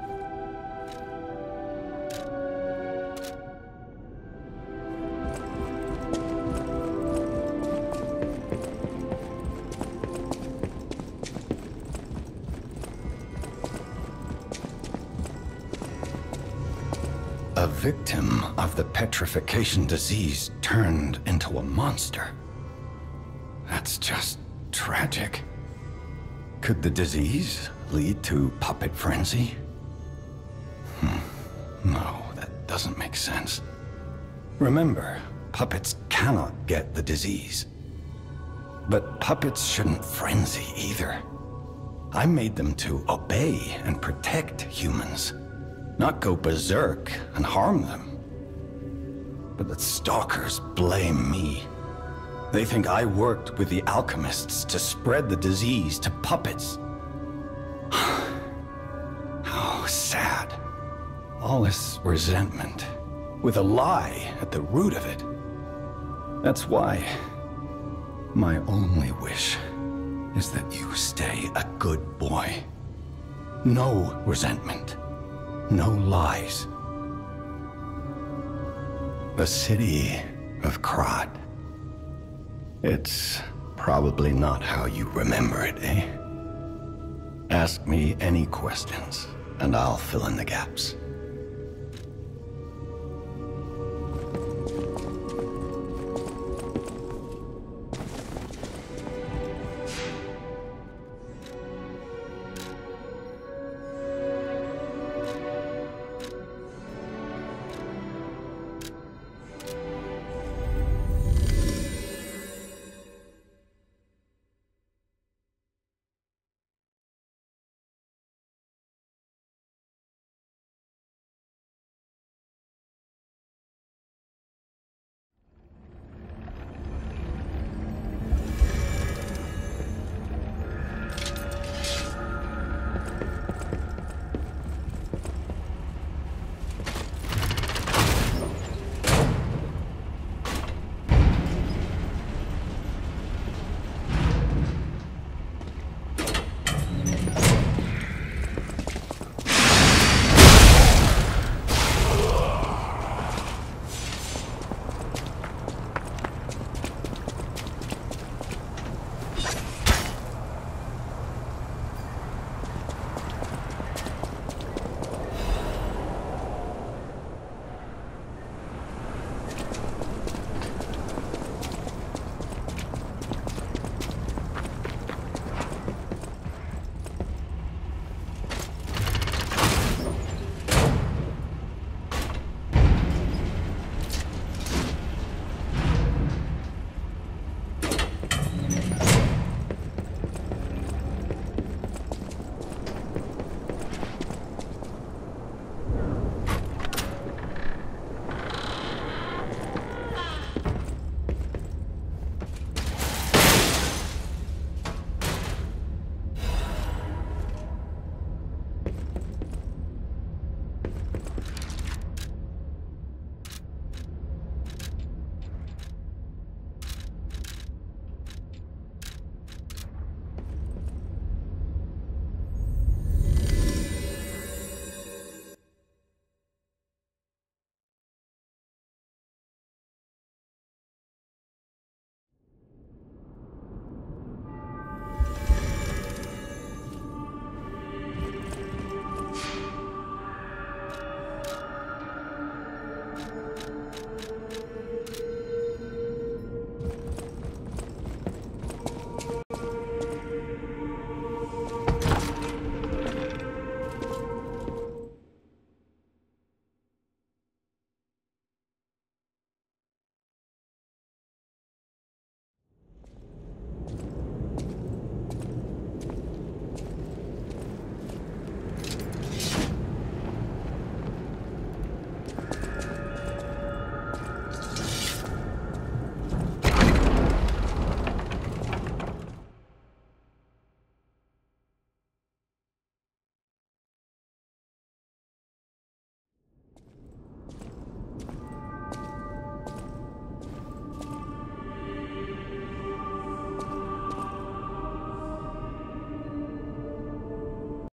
A victim of the petrification disease turned into a monster. That's just tragic. Could the disease lead to puppet frenzy? No, that doesn't make sense. Remember, puppets cannot get the disease. But puppets shouldn't frenzy either. I made them to obey and protect humans, not go berserk and harm them. But the stalkers blame me. They think I worked with the alchemists to spread the disease to puppets. How sad. All this resentment, with a lie at the root of it. That's why my only wish is that you stay a good boy. No resentment. No lies. The city of Krat. It's probably not how you remember it, eh? Ask me any questions, and I'll fill in the gaps.